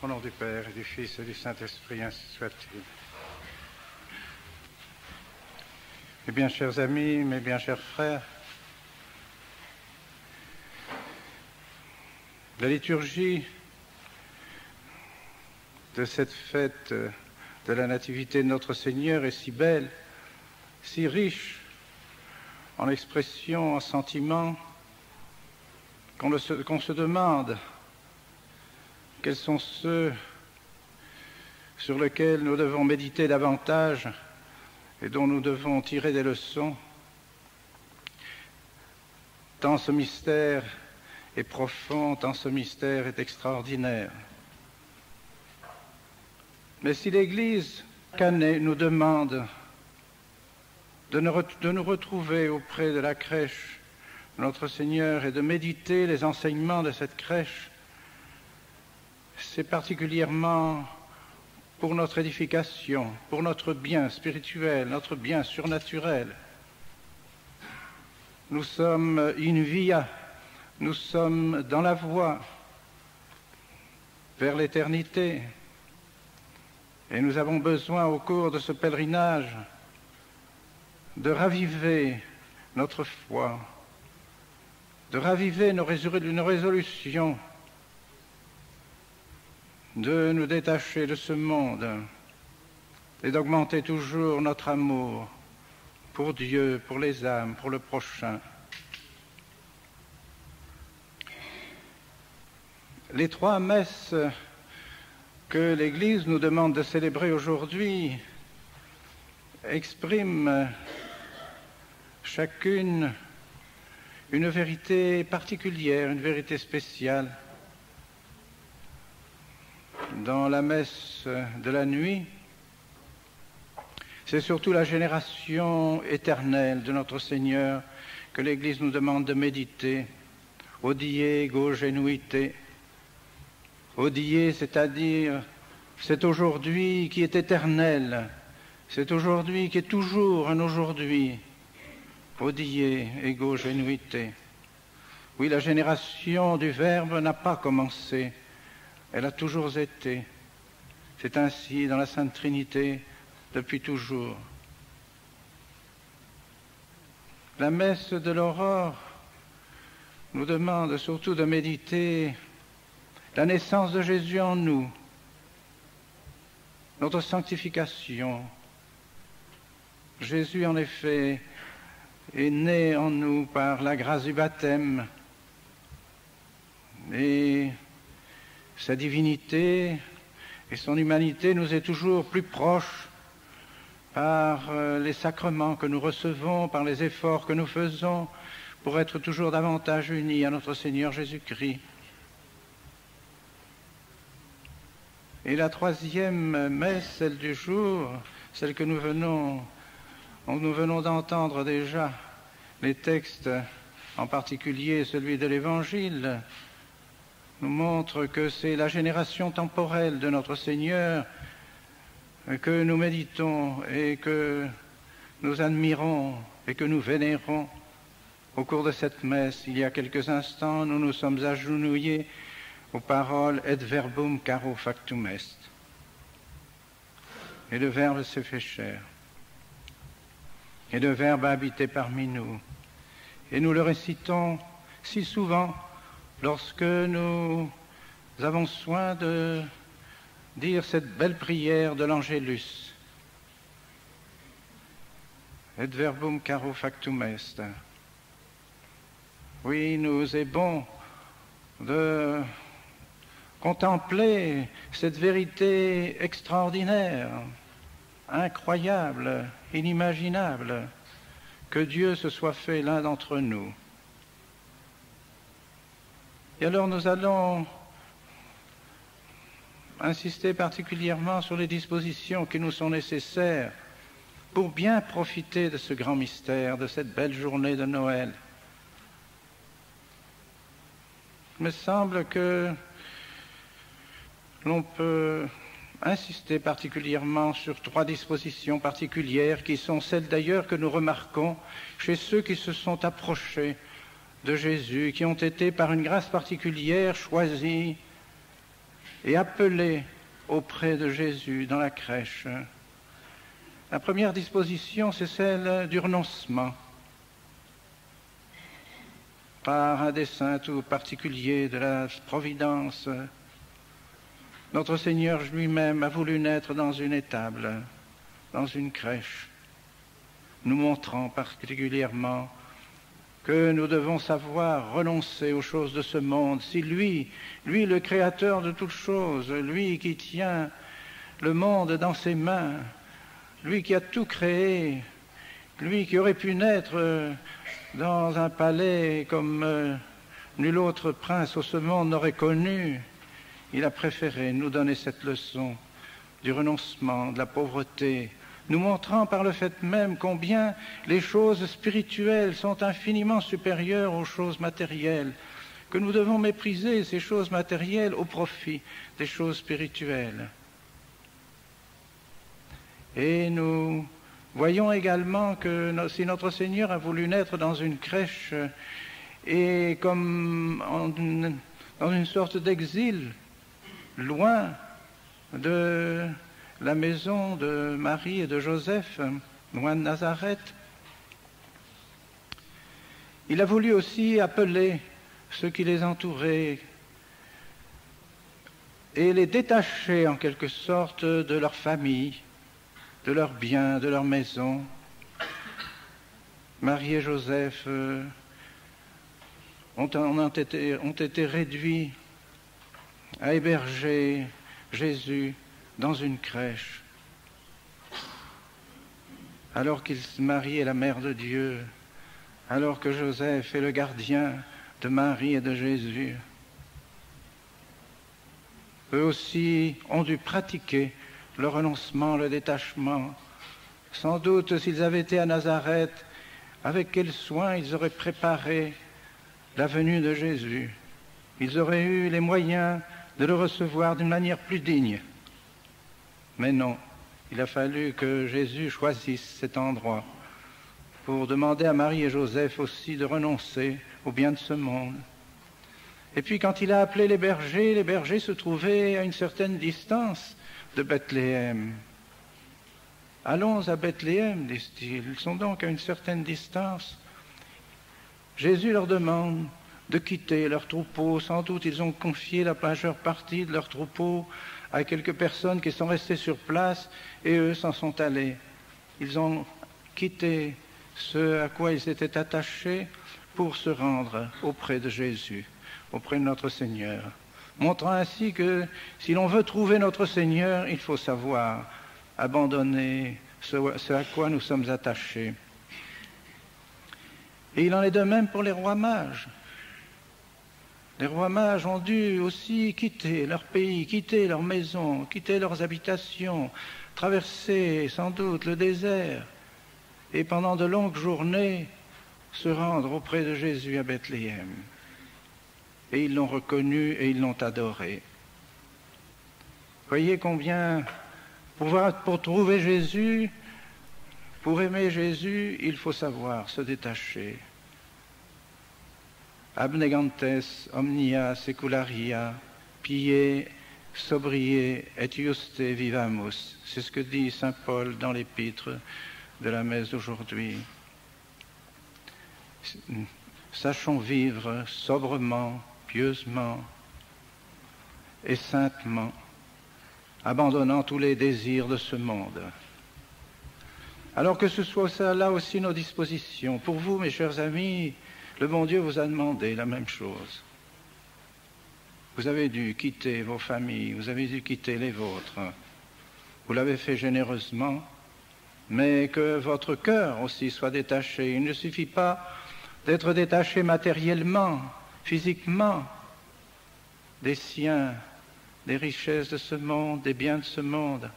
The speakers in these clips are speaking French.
Au nom du Père et du Fils et du Saint-Esprit, ainsi soit-il. Mes bien chers amis, mes bien chers frères, la liturgie de cette fête de la Nativité de notre Seigneur est si belle, si riche en expressions, en sentiments, qu'on se demande quels sont ceux sur lesquels nous devons méditer davantage et dont nous devons tirer des leçons, tant ce mystère est profond, tant ce mystère est extraordinaire. Mais si l'Église, chaque année, nous demande de nous retrouver auprès de la crèche de notre Seigneur et de méditer les enseignements de cette crèche, c'est particulièrement pour notre édification, pour notre bien spirituel, notre bien surnaturel. Nous sommes in via, nous sommes dans la voie vers l'éternité. Et nous avons besoin, au cours de ce pèlerinage, de raviver notre foi, de raviver nos résolutions, de nous détacher de ce monde et d'augmenter toujours notre amour pour Dieu, pour les âmes, pour le prochain. Les 3 messes que l'Église nous demande de célébrer aujourd'hui expriment chacune une vérité particulière, une vérité spéciale. Dans la messe de la nuit, c'est surtout la génération éternelle de notre Seigneur que l'Église nous demande de méditer. Odie ego genuite. Odie, c'est-à-dire, c'est aujourd'hui qui est éternel, c'est aujourd'hui qui est toujours un aujourd'hui. Odie ego genuite. Oui, la génération du Verbe n'a pas commencé. Elle a toujours été. C'est ainsi dans la Sainte Trinité depuis toujours. La messe de l'aurore nous demande surtout de méditer la naissance de Jésus en nous, notre sanctification. Jésus, en effet, est né en nous par la grâce du baptême et sa divinité et son humanité nous est toujours plus proches par les sacrements que nous recevons, par les efforts que nous faisons pour être toujours davantage unis à notre Seigneur Jésus-Christ. Et la 3e messe, celle du jour, celle que nous venons d'entendre déjà, les textes, en particulier celui de l'Évangile, nous montre que c'est la génération temporelle de notre Seigneur que nous méditons et que nous admirons et que nous vénérons. Au cours de cette messe, il y a quelques instants, nous nous sommes agenouillés aux paroles « Et verbum caro factum est ». Et le Verbe s'est fait chair. Et le Verbe a habité parmi nous. Et nous le récitons si souvent lorsque nous avons soin de dire cette belle prière de l'Angélus. Et verbum caro factum est. Oui, nous est bon de contempler cette vérité extraordinaire, incroyable, inimaginable, que Dieu se soit fait l'un d'entre nous. Et alors nous allons insister particulièrement sur les dispositions qui nous sont nécessaires pour bien profiter de ce grand mystère, de cette belle journée de Noël. Il me semble que l'on peut insister particulièrement sur 3 dispositions particulières qui sont celles d'ailleurs que nous remarquons chez ceux qui se sont approchés de Jésus, qui ont été par une grâce particulière choisis et appelés auprès de Jésus dans la crèche. La première disposition, c'est celle du renoncement. Par un dessein tout particulier de la providence, notre Seigneur lui-même a voulu naître dans une étable, dans une crèche, nous montrant particulièrement que nous devons savoir renoncer aux choses de ce monde. Si lui, le Créateur de toutes choses, lui qui tient le monde dans ses mains, lui qui a tout créé, lui qui aurait pu naître dans un palais comme nul autre prince au ce monde n'aurait connu, il a préféré nous donner cette leçon du renoncement, de la pauvreté, nous montrant par le fait même combien les choses spirituelles sont infiniment supérieures aux choses matérielles, que nous devons mépriser ces choses matérielles au profit des choses spirituelles. Et nous voyons également que si notre Seigneur a voulu naître dans une crèche et comme dans une sorte d'exil, loin de la maison de Marie et de Joseph, loin de Nazareth, il a voulu aussi appeler ceux qui les entouraient et les détacher en quelque sorte de leur famille, de leurs biens, de leur maison. Marie et Joseph ont été réduits à héberger Jésus dans une crèche, alors Marie est la mère de Dieu, alors que Joseph est le gardien de Marie et de Jésus. Eux aussi ont dû pratiquer le renoncement, le détachement. Sans doute, s'ils avaient été à Nazareth, avec quel soin ils auraient préparé la venue de Jésus. Ils auraient eu les moyens de le recevoir d'une manière plus digne. Mais non, il a fallu que Jésus choisisse cet endroit pour demander à Marie et Joseph aussi de renoncer aux biens de ce monde. Et puis quand il a appelé les bergers se trouvaient à une certaine distance de Bethléem. Allons à Bethléem, disent-ils. Ils sont donc à une certaine distance. Jésus leur demande de quitter leur troupeau. Sans doute, ils ont confié la majeure partie de leur troupeau à quelques personnes qui sont restées sur place et eux s'en sont allés. Ils ont quitté ce à quoi ils étaient attachés pour se rendre auprès de Jésus, auprès de notre Seigneur, montrant ainsi que si l'on veut trouver notre Seigneur, il faut savoir abandonner ce à quoi nous sommes attachés. Et il en est de même pour les rois mages. Les rois mages ont dû aussi quitter leur pays, quitter leur maison, quitter leurs habitations, traverser sans doute le désert et pendant de longues journées se rendre auprès de Jésus à Bethléem. Et ils l'ont reconnu et ils l'ont adoré. Voyez combien, pour trouver Jésus, pour aimer Jésus, il faut savoir se détacher. Abnegantes omnia secularia, pie sobriae et iuste vivamus. C'est ce que dit saint Paul dans l'épître de la messe d'aujourd'hui. Sachons vivre sobrement, pieusement et saintement, abandonnant tous les désirs de ce monde. Alors que ce soit ça, là aussi nos dispositions. Pour vous, mes chers amis, le bon Dieu vous a demandé la même chose. Vous avez dû quitter vos familles, vous avez dû quitter les vôtres. Vous l'avez fait généreusement, mais que votre cœur aussi soit détaché. Il ne suffit pas d'être détaché matériellement, physiquement, des siens, des richesses de ce monde, des biens de ce monde.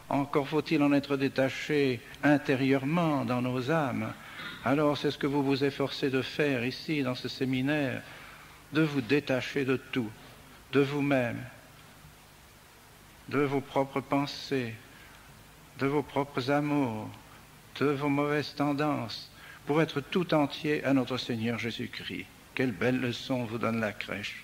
Encore faut-il en être détaché intérieurement dans nos âmes. Alors c'est ce que vous vous efforcez de faire ici, dans ce séminaire, de vous détacher de tout, de vous-même, de vos propres pensées, de vos propres amours, de vos mauvaises tendances, pour être tout entier à notre Seigneur Jésus-Christ. Quelle belle leçon vous donne la crèche.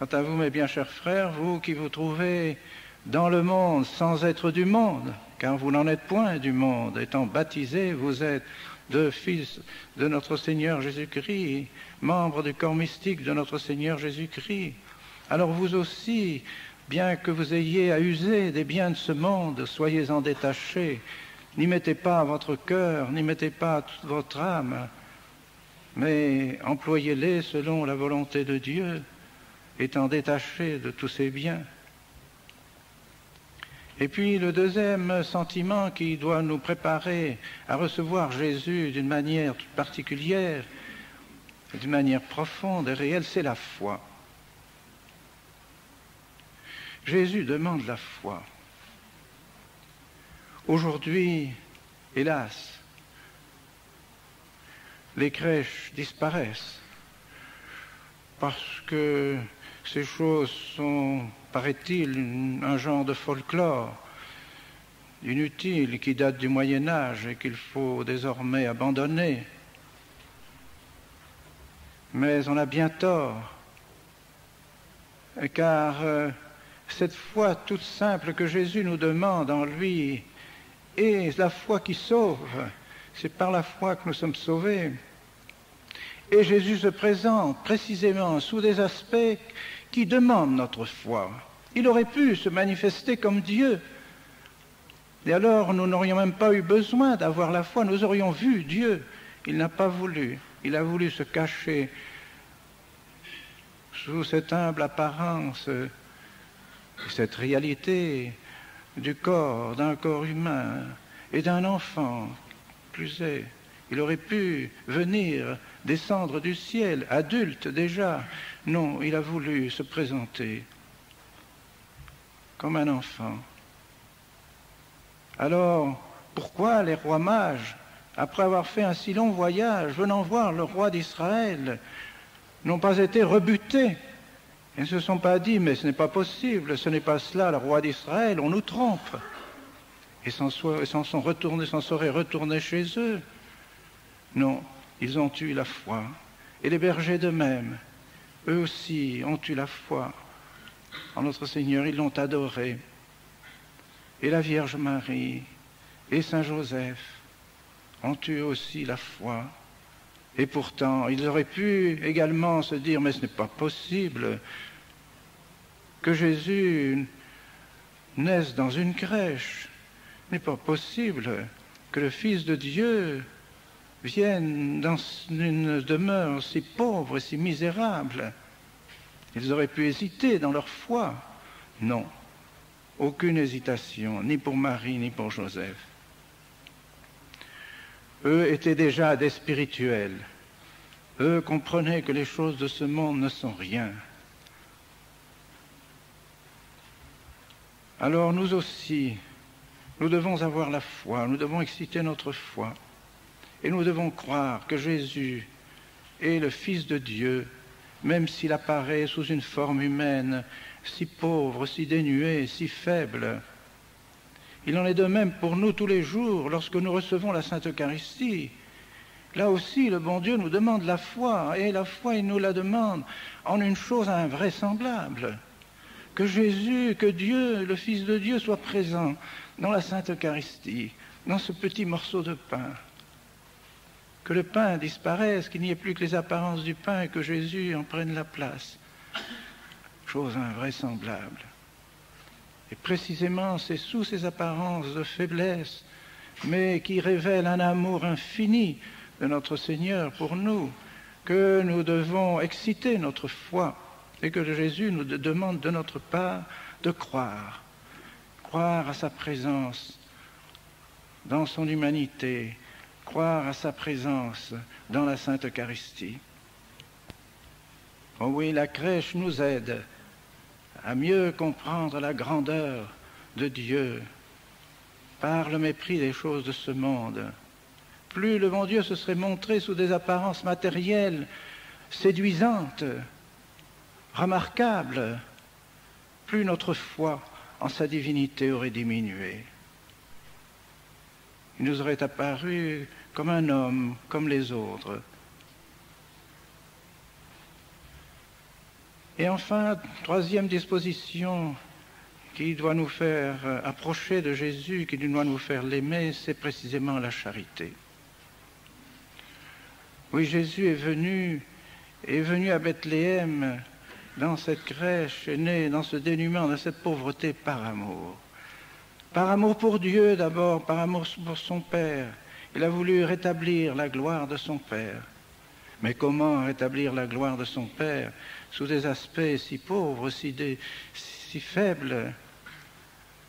Quant à vous, mes bien chers frères, vous qui vous trouvez dans le monde sans être du monde, car vous n'en êtes point du monde, étant baptisés, vous êtes deux fils de notre Seigneur Jésus-Christ, membres du corps mystique de notre Seigneur Jésus-Christ. Alors vous aussi, bien que vous ayez à user des biens de ce monde, soyez-en détachés. N'y mettez pas votre cœur, n'y mettez pas toute votre âme, mais employez-les selon la volonté de Dieu, étant détachés de tous ces biens. Et puis le deuxième sentiment qui doit nous préparer à recevoir Jésus d'une manière toute particulière, d'une manière profonde et réelle, c'est la foi. Jésus demande la foi. Aujourd'hui, hélas, les crèches disparaissent parce que ces choses sont, paraît-il, un genre de folklore inutile qui date du Moyen-Âge et qu'il faut désormais abandonner. Mais on a bien tort, car cette foi toute simple que Jésus nous demande en lui est la foi qui sauve. C'est par la foi que nous sommes sauvés. Et Jésus se présente précisément sous des aspects qui demandent notre foi. Il aurait pu se manifester comme Dieu. Et alors, nous n'aurions même pas eu besoin d'avoir la foi, nous aurions vu Dieu. Il n'a pas voulu. Il a voulu se cacher sous cette humble apparence, cette réalité du corps, d'un corps humain et d'un enfant, plus est. Il aurait pu venir, descendre du ciel, adulte déjà. Non, il a voulu se présenter comme un enfant. Alors, pourquoi les rois mages, après avoir fait un si long voyage, venant voir le roi d'Israël, n'ont pas été rebutés? Ils ne se sont pas dit, mais ce n'est pas possible, ce n'est pas cela, le roi d'Israël, on nous trompe. Et s'en seraient retournés chez eux. Non, ils ont eu la foi. Et les bergers d'eux-mêmes, eux aussi ont eu la foi en notre Seigneur, ils l'ont adoré. Et la Vierge Marie et Saint Joseph ont eu aussi la foi. Et pourtant, ils auraient pu également se dire, mais ce n'est pas possible que Jésus naisse dans une crèche. Ce n'est pas possible que le Fils de Dieu viennent dans une demeure si pauvre et si misérable. Ils auraient pu hésiter dans leur foi. Non, aucune hésitation, ni pour Marie, ni pour Joseph. Eux étaient déjà des spirituels. Eux comprenaient que les choses de ce monde ne sont rien. Alors nous aussi, nous devons avoir la foi, nous devons exciter notre foi. Et nous devons croire que Jésus est le Fils de Dieu, même s'il apparaît sous une forme humaine, si pauvre, si dénuée, si faible. Il en est de même pour nous tous les jours, lorsque nous recevons la Sainte Eucharistie. Là aussi, le bon Dieu nous demande la foi, et la foi, il nous la demande en une chose invraisemblable. Que Jésus, que Dieu, le Fils de Dieu, soit présent dans la Sainte Eucharistie, dans ce petit morceau de pain. Que le pain disparaisse, qu'il n'y ait plus que les apparences du pain et que Jésus en prenne la place. Chose invraisemblable. Et précisément, c'est sous ces apparences de faiblesse, mais qui révèlent un amour infini de notre Seigneur pour nous, que nous devons exciter notre foi et que Jésus nous demande de notre part de croire. Croire à sa présence dans son humanité, croire à sa présence dans la Sainte Eucharistie. Oh oui, la crèche nous aide à mieux comprendre la grandeur de Dieu par le mépris des choses de ce monde. Plus le bon Dieu se serait montré sous des apparences matérielles séduisantes, remarquables, plus notre foi en sa divinité aurait diminué. Il nous aurait apparu comme un homme, comme les autres. Et enfin, troisième disposition qui doit nous faire approcher de Jésus, qui doit nous faire l'aimer, c'est précisément la charité. Oui, Jésus est venu à Bethléem, dans cette crèche, est né dans ce dénuement, dans cette pauvreté, par amour. Par amour pour Dieu d'abord, par amour pour son Père. Il a voulu rétablir la gloire de son Père. Mais comment rétablir la gloire de son Père sous des aspects si pauvres, si faibles?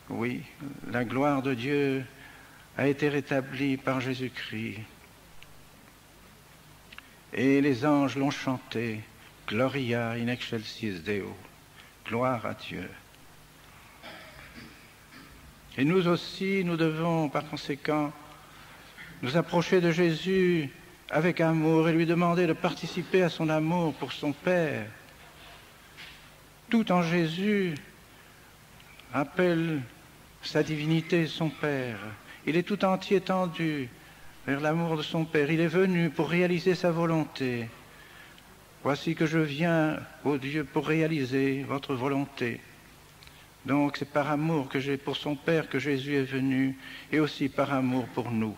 Oui, la gloire de Dieu a été rétablie par Jésus-Christ. Et les anges l'ont chanté, Gloria in excelsis Deo, gloire à Dieu. Et nous aussi, nous devons par conséquent nous approcher de Jésus avec amour et lui demander de participer à son amour pour son Père. Tout en Jésus rappelle sa divinité, son Père. Il est tout entier tendu vers l'amour de son Père. Il est venu pour réaliser sa volonté. Voici que je viens, ô Dieu, pour réaliser votre volonté. Donc c'est par amour que j'ai pour son Père que Jésus est venu, et aussi par amour pour nous.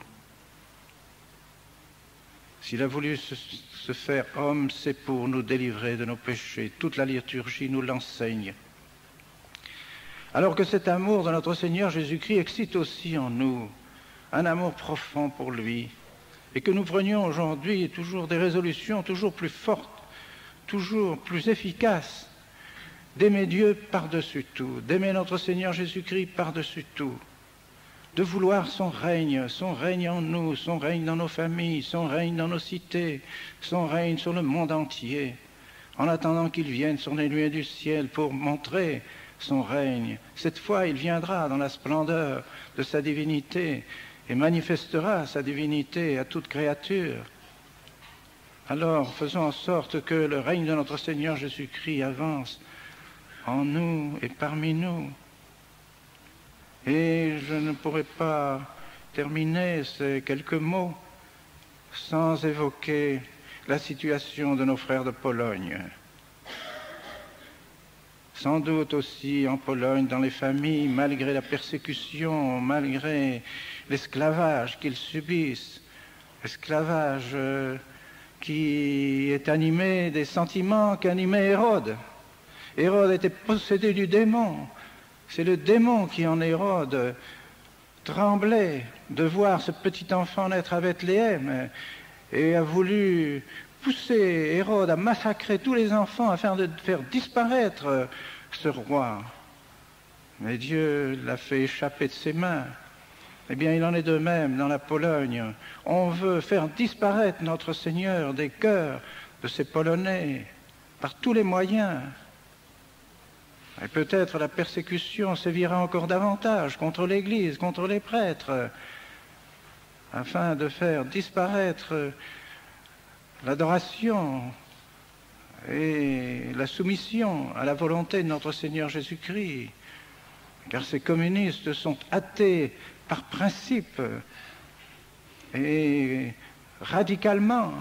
S'il a voulu se faire homme, c'est pour nous délivrer de nos péchés. Toute la liturgie nous l'enseigne. Alors que cet amour de notre Seigneur Jésus-Christ excite aussi en nous un amour profond pour lui, et que nous prenions aujourd'hui toujours des résolutions toujours plus fortes, toujours plus efficaces, d'aimer Dieu par-dessus tout, d'aimer notre Seigneur Jésus-Christ par-dessus tout, de vouloir son règne en nous, son règne dans nos familles, son règne dans nos cités, son règne sur le monde entier, en attendant qu'il vienne sur les nuées du ciel pour montrer son règne. Cette fois, il viendra dans la splendeur de sa divinité et manifestera sa divinité à toute créature. Alors, faisons en sorte que le règne de notre Seigneur Jésus-Christ avance en nous et parmi nous. Et je ne pourrais pas terminer ces quelques mots sans évoquer la situation de nos frères de Pologne. Sans doute aussi en Pologne, dans les familles, malgré la persécution, malgré l'esclavage qu'ils subissent, esclavage qui est animé des sentiments qu'animait Hérode. Hérode était possédé du démon. C'est le démon qui en Hérode tremblait de voir ce petit enfant naître à Bethléem et a voulu pousser Hérode à massacrer tous les enfants afin de faire disparaître ce roi. Mais Dieu l'a fait échapper de ses mains. Eh bien, il en est de même dans la Pologne. On veut faire disparaître notre Seigneur des cœurs de ces Polonais par tous les moyens. Et peut-être la persécution sévira encore davantage contre l'Église, contre les prêtres, afin de faire disparaître l'adoration et la soumission à la volonté de notre Seigneur Jésus-Christ. Car ces communistes sont athées par principe et radicalement.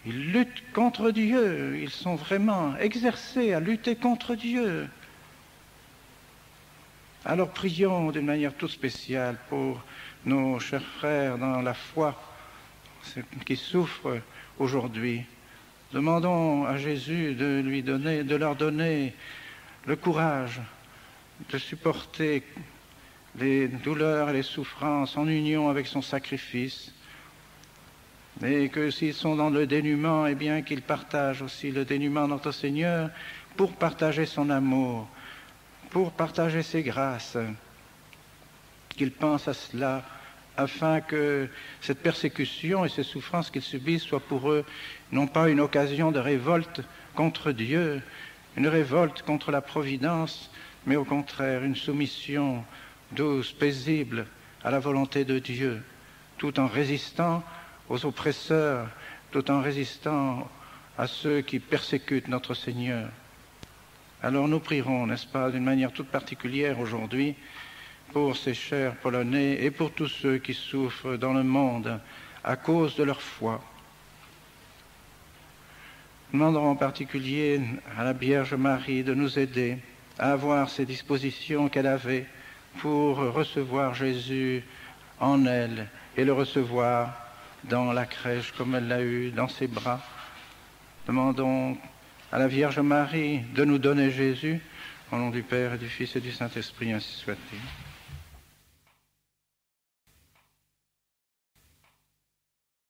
Ils luttent contre Dieu, ils sont vraiment exercés à lutter contre Dieu. Alors prions d'une manière toute spéciale pour nos chers frères dans la foi qui souffrent aujourd'hui. Demandons à Jésus de leur donner le courage de supporter les douleurs et les souffrances en union avec son sacrifice. Et que s'ils sont dans le dénuement, eh bien qu'ils partagent aussi le dénuement de notre Seigneur pour partager son amour, pour partager ses grâces. Qu'ils pensent à cela afin que cette persécution et ces souffrances qu'ils subissent soient pour eux non pas une occasion de révolte contre Dieu, une révolte contre la providence, mais au contraire une soumission douce, paisible à la volonté de Dieu, tout en résistant aux oppresseurs, tout en résistant à ceux qui persécutent notre Seigneur. Alors nous prierons, n'est-ce pas, d'une manière toute particulière aujourd'hui, pour ces chers Polonais et pour tous ceux qui souffrent dans le monde à cause de leur foi. Nous demanderons en particulier à la Vierge Marie de nous aider à avoir ces dispositions qu'elle avait pour recevoir Jésus en elle et le recevoir dans la crèche comme elle l'a eu dans ses bras. Demandons à la Vierge Marie de nous donner Jésus, au nom du Père et du Fils et du Saint-Esprit, ainsi soit-il.